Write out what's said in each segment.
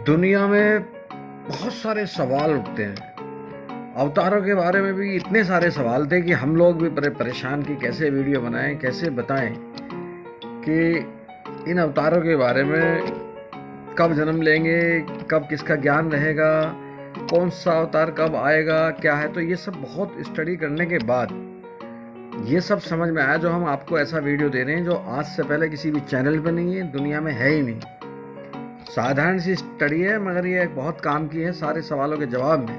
दुनिया में बहुत सारे सवाल उठते हैं। अवतारों के बारे में भी इतने सारे सवाल थे कि हम लोग भी बड़े परेशान कि कैसे वीडियो बनाएं, कैसे बताएं कि इन अवतारों के बारे में कब जन्म लेंगे, कब किसका ज्ञान रहेगा, कौन सा अवतार कब आएगा, क्या है। तो ये सब बहुत स्टडी करने के बाद ये सब समझ में आया, जो हम आपको ऐसा वीडियो दे रहे हैं जो आज से पहले किसी भी चैनल पे नहीं है, दुनिया में है ही नहीं। साधारण सी स्टडी है मगर ये बहुत काम की है सारे सवालों के जवाब में।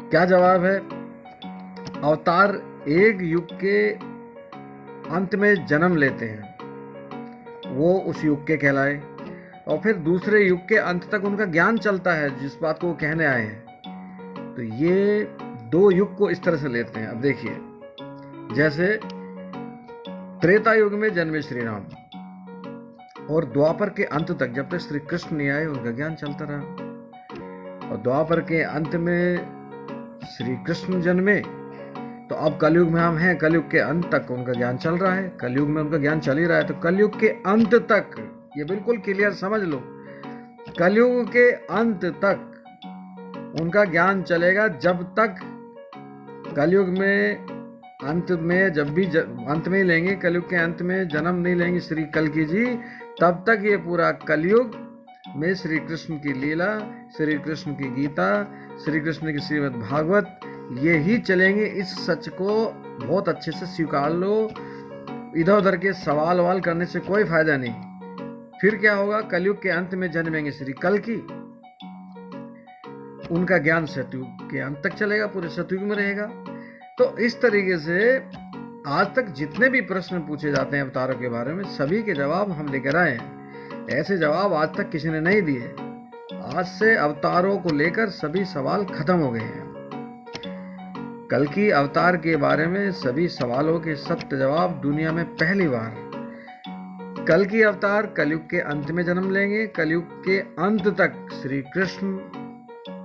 क्या जवाब है? अवतार एक युग के अंत में जन्म लेते हैं, वो उस युग के कहलाए, और फिर दूसरे युग के अंत तक उनका ज्ञान चलता है जिस बात को वो कहने आए हैं। तो ये दो युग को इस तरह से लेते हैं। अब देखिए, जैसे त्रेता युग में जन्मे श्री राम और द्वापर के अंत तक जब तक श्री कृष्ण नहीं आए उनका ज्ञान चलता रहा, और द्वापर के अंत में श्री कृष्ण जन्मे। तो अब कलयुग में हम हैं, कलयुग के अंत तक उनका ज्ञान चल रहा है, कलयुग में उनका ज्ञान चल ही रहा है। तो कलयुग के अंत तक, ये बिल्कुल क्लियर समझ लो, कलयुग के अंत तक उनका ज्ञान चलेगा। जब तक कलयुग में अंत में, जब भी अंत में ही लेंगे, कलयुग के अंत में जन्म नहीं लेंगे श्री कल्कि जी, तब तक ये पूरा कलयुग में श्री कृष्ण की लीला, श्री कृष्ण की गीता, श्री कृष्ण की श्रीमद् भागवत, ये ही चलेंगे। इस सच को बहुत अच्छे से स्वीकार लो। इधर उधर के सवाल वाल करने से कोई फायदा नहीं। फिर क्या होगा? कलयुग के अंत में जन्मेंगे श्री कल्कि, उनका ज्ञान सतयुग के अंत तक चलेगा, पूरे सतयुग में रहेगा। तो इस तरीके से आज तक जितने भी प्रश्न पूछे जाते हैं अवतारों के बारे में, सभी के जवाब हम लेकर आए हैं। ऐसे जवाब आज तक किसी ने नहीं दिए। आज से अवतारों को लेकर सभी सवाल खत्म हो गए हैं। कल्कि अवतार के बारे में सभी सवालों के सत्य जवाब दुनिया में पहली बार। कल्कि अवतार कलयुग के अंत में जन्म लेंगे, कलयुग के अंत तक श्री कृष्ण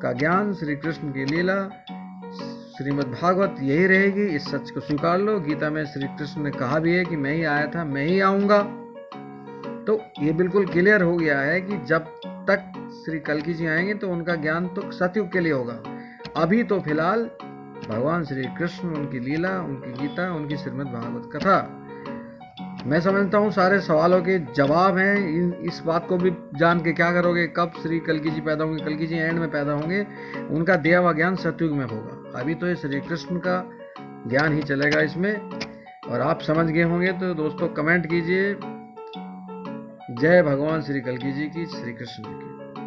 का ज्ञान, श्री कृष्ण की लीला, श्रीमद् भागवत यही रहेगी। इस सच को स्वीकार लो। गीता में श्री कृष्ण ने कहा भी है कि मैं ही आया था, मैं ही आऊंगा। तो ये बिल्कुल क्लियर हो गया है कि जब तक श्री कल्कि जी आएंगे तो उनका ज्ञान तो सतयुग के लिए होगा। अभी तो फिलहाल भगवान श्री कृष्ण, उनकी लीला, उनकी गीता, उनकी श्रीमद् भागवत कथा, मैं समझता हूँ सारे सवालों के जवाब हैं। इस बात को भी जान के क्या करोगे? कब श्री कल्कि जी पैदा होंगे? कल्कि जी एंड में पैदा होंगे, उनका दिया हुआ ज्ञान सतयुग में होगा। अभी तो ये श्री कृष्ण का ज्ञान ही चलेगा इसमें। और आप समझ गए होंगे तो दोस्तों कमेंट कीजिए। जय भगवान श्री कल्कि जी की, श्री कृष्ण जी की।